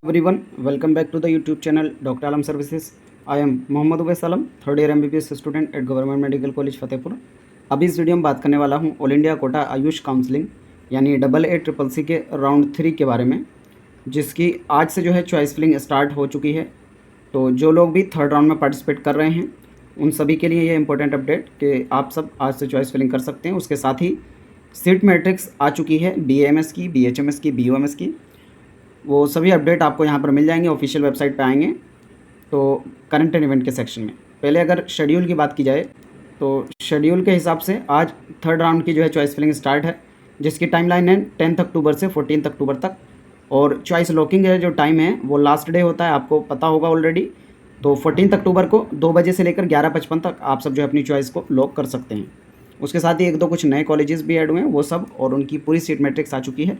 everyone, welcome back to the YouTube channel Dr. Alam Services. I am Mohammad Uwais Alam, third year MBBS student at government medical college Fatehpur. अभी इस video में बात करने वाला हूँ all India quota Ayush counselling यानी AA CCC के round 3 के बारे में, जिसकी आज से जो है चॉइस फिलिंग स्टार्ट हो चुकी है। तो जो लोग भी थर्ड राउंड में पार्टिसिपेट कर रहे हैं उन सभी के लिए ये इंपॉर्टेंट अपडेट कि आप सब आज से चॉइस फिलिंग कर सकते हैं। उसके साथ ही सीट मैट्रिक्स आ चुकी है BAMS की, BHMS की, BOMS की। वो सभी अपडेट आपको यहाँ पर मिल जाएंगे, ऑफिशियल वेबसाइट पे आएंगे तो करंट एंड इवेंट के सेक्शन में। पहले अगर शेड्यूल की बात की जाए तो शेड्यूल के हिसाब से आज थर्ड राउंड की जो है चॉइस फिलिंग स्टार्ट है, जिसकी टाइमलाइन है 10 अक्टूबर से 14 अक्टूबर तक। और चॉइस लॉकिंग है जो टाइम है वो लास्ट डे होता है, आपको पता होगा ऑलरेडी। तो 14 अक्टूबर को 2 बजे से लेकर 11:55 तक आप सब जो है अपनी चॉइस को लॉक कर सकते हैं। उसके साथ ही एक दो कुछ नए कॉलेजेस भी ऐड हुए हैं, वो सब और उनकी पूरी सीट मैट्रिक्स आ चुकी है।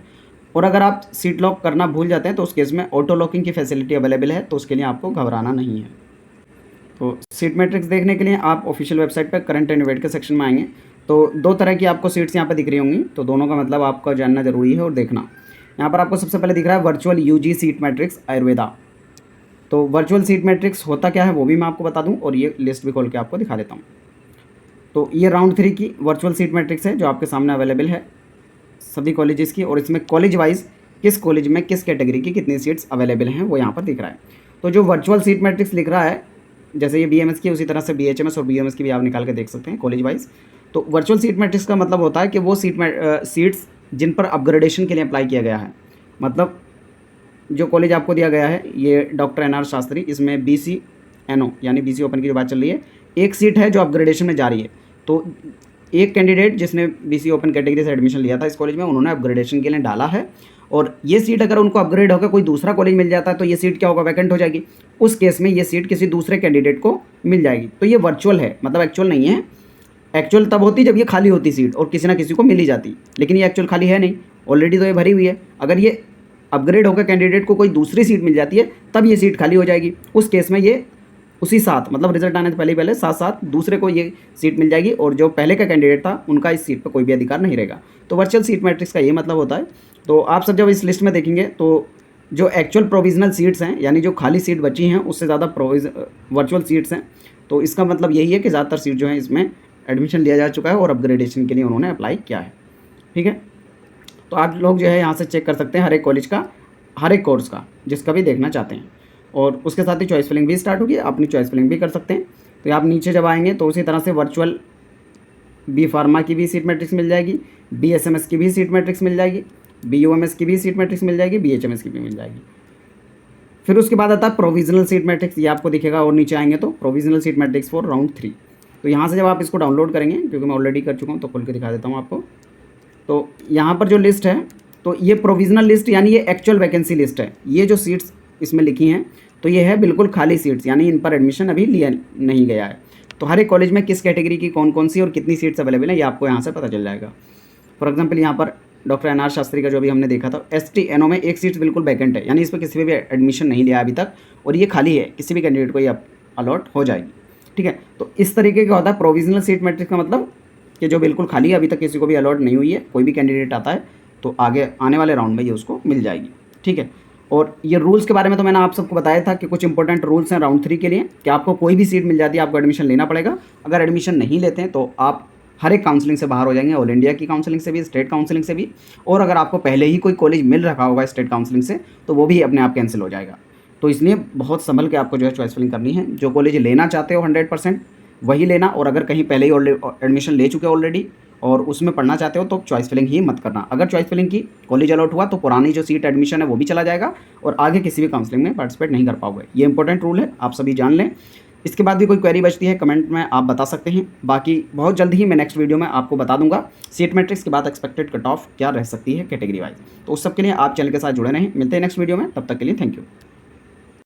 और अगर आप सीट लॉक करना भूल जाते हैं तो उस केस में ऑटो लॉकिंग की फैसिलिटी अवेलेबल है, तो उसके लिए आपको घबराना नहीं है। तो सीट मैट्रिक्स देखने के लिए आप ऑफिशियल वेबसाइट पर करंट एंड इवेंट के सेक्शन में आएंगे तो दो तरह की आपको सीट्स यहाँ पर दिख रही होंगी, तो दोनों का मतलब आपका जानना जरूरी है और देखना। यहाँ पर आपको सबसे पहले दिख रहा है virtual UG seat matrix Ayurveda. तो वर्चुअल सीट मैट्रिक्स होता क्या है वो भी मैं आपको बता दूँ और ये लिस्ट भी खोल के आपको दिखा देता हूँ। तो ये राउंड 3 की वर्चुअल सीट मैट्रिक्स है जो आपके सामने अवेलेबल है सभी कॉलेजेस की, और इसमें कॉलेज वाइज किस कॉलेज में किस कैटेगरी की कितनी सीट्स अवेलेबल हैं वो यहाँ पर दिख रहा है। तो जो वर्चुअल सीट मैट्रिक्स लिख रहा है, जैसे ये BMS की उसी तरह से BHMS और BOMS की भी आप निकाल के देख सकते हैं कॉलेज वाइज। तो वर्चुअल सीट मैट्रिक्स का मतलब होता है कि वो सीट्स जिन पर अपग्रेडेशन के लिए अप्लाई किया गया है। मतलब जो कॉलेज आपको दिया गया है ये डॉक्टर NR शास्त्री, इसमें BCNO यानी BC ओपन की जो बात चल रही है, एक सीट है जो अपग्रेडेशन में जा रही है। तो एक कैंडिडेट जिसने BC ओपन कैटेगरी से एडमिशन लिया था इस कॉलेज में, उन्होंने अपग्रेडेशन के लिए डाला है और ये सीट अगर उनको अपग्रेड होकर कोई दूसरा कॉलेज मिल जाता है तो ये सीट क्या होगा, वैकेंट हो जाएगी। उस केस में ये सीट किसी दूसरे कैंडिडेट को मिल जाएगी। तो ये वर्चुअल है, मतलब एक्चुअल नहीं है। एक्चुअल तब होती जब ये खाली होती सीट और किसी ना किसी को मिल ही जाती, लेकिन ये एक्चुअल खाली है नहीं, ऑलरेडी तो ये भरी हुई है। अगर ये अपग्रेड होकर कैंडिडेट को कोई दूसरी सीट मिल जाती है तब ये सीट खाली हो जाएगी। उस केस में ये उसी साथ, मतलब रिजल्ट आने से पहले साथ साथ दूसरे को ये सीट मिल जाएगी और जो पहले का कैंडिडेट था उनका इस सीट पर कोई भी अधिकार नहीं रहेगा। तो वर्चुअल सीट मैट्रिक्स का ये मतलब होता है। तो आप सब जब इस लिस्ट में देखेंगे तो जो एक्चुअल प्रोविजनल सीट्स हैं यानी जो खाली सीट बची हैं उससे ज़्यादा वर्चुअल सीट्स हैं। तो इसका मतलब यही है कि ज़्यादातर सीट जो है इसमें एडमिशन लिया जा चुका है और अपग्रेडेशन के लिए उन्होंने अप्लाई किया है। ठीक है, तो आप लोग जो है यहाँ से चेक कर सकते हैं हर एक कॉलेज का, हर एक कोर्स का, जिसका भी देखना चाहते हैं। और उसके साथ ही चॉइस फिलिंग भी स्टार्ट होगी, अपनी चॉइस फिलिंग भी कर सकते हैं। तो आप नीचे जब आएंगे तो उसी तरह से वर्चुअल B फार्मा की भी सीट मैट्रिक्स मिल जाएगी, BSMS की भी सीट मैट्रिक्स मिल जाएगी, BOMS की भी सीट मैट्रिक्स मिल जाएगी, BHMS की भी मिल जाएगी। फिर उसके बाद आता है प्रोविजनल सीट मैट्रिक्स, ये आपको दिखेगा और नीचे आएंगे तो provisional seat matrix for round 3। तो यहाँ से जब आप इसको डाउनलोड करेंगे, क्योंकि मैं ऑलरेडी कर चुका हूँ तो खोल के दिखा देता हूँ आपको। तो यहाँ पर जो लिस्ट है तो ये प्रोविजनल लिस्ट यानी ये एक्चुअल वैकेंसी लिस्ट है। ये जो सीट्स इसमें लिखी हैं तो ये है बिल्कुल खाली सीट्स, यानी इन पर एडमिशन अभी लिया नहीं गया है। तो हर एक कॉलेज में किस कैटेगरी की कौन कौन सी और कितनी सीट्स अवेलेबल है ये आपको यहाँ से पता चल जाएगा। फॉर एग्जांपल यहाँ पर डॉक्टर NR शास्त्री का जो अभी हमने देखा था STNO में एक सीट बिल्कुल वैकेंट है, यानी इस पर किसी पे भी एडमिशन नहीं लिया अभी तक और ये खाली है, किसी भी कैंडिडेट को ये अलॉट हो जाएगी। ठीक है, तो इस तरीके का होता है प्रोविजनल सीट मैट्रिक्स का मतलब कि जो बिल्कुल खाली है, अभी तक किसी को भी अलॉट नहीं हुई है, कोई भी कैंडिडेट आता है तो आगे आने वाले राउंड में ये उसको मिल जाएगी। ठीक है, और ये रूल्स के बारे में तो मैंने आप सबको बताया था कि कुछ इंपॉर्टेंट रूल्स हैं राउंड 3 के लिए कि आपको कोई भी सीट मिल जाती है आपको एडमिशन लेना पड़ेगा। अगर एडमिशन नहीं लेते हैं तो आप हर एक काउंसलिंग से बाहर हो जाएंगे, ऑल इंडिया की काउंसलिंग से भी, स्टेट काउंसलिंग से भी। और अगर आपको पहले ही कोई कॉलेज मिल रखा होगा स्टेट काउंसलिंग से तो वो भी अपने आप कैंसिल हो जाएगा। तो इसलिए बहुत संभल के आपको जो है चॉइस फिलिंग करनी है। जो कॉलेज लेना चाहते हो 100% वही लेना, और अगर कहीं पहले ही एडमिशन ले चुके ऑलरेडी और उसमें पढ़ना चाहते हो तो चॉइस फिलिंग ही मत करना। अगर चॉइस फिलिंग की कॉलेज अलॉट हुआ तो पुरानी जो सीट एडमिशन है वो भी चला जाएगा और आगे किसी भी काउंसलिंग में पार्टिसिपेट नहीं कर पाओगे। ये इंपॉर्टेंट रूल है, आप सभी जान लें। इसके बाद भी कोई क्वेरी बचती है कमेंट में आप बता सकते हैं। बाकी बहुत जल्द ही मैं नेक्स्ट वीडियो में आपको बता दूंगा सीट मैट्रिक्स के बाद एक्सपेक्टेड कट ऑफ क्या रह सकती है कैटेगरी वाइज। तो उस सब के लिए आप चैनल के साथ जुड़े रहें। मिलते हैं नेक्स्ट वीडियो में, तब तक के लिए थैंक यू।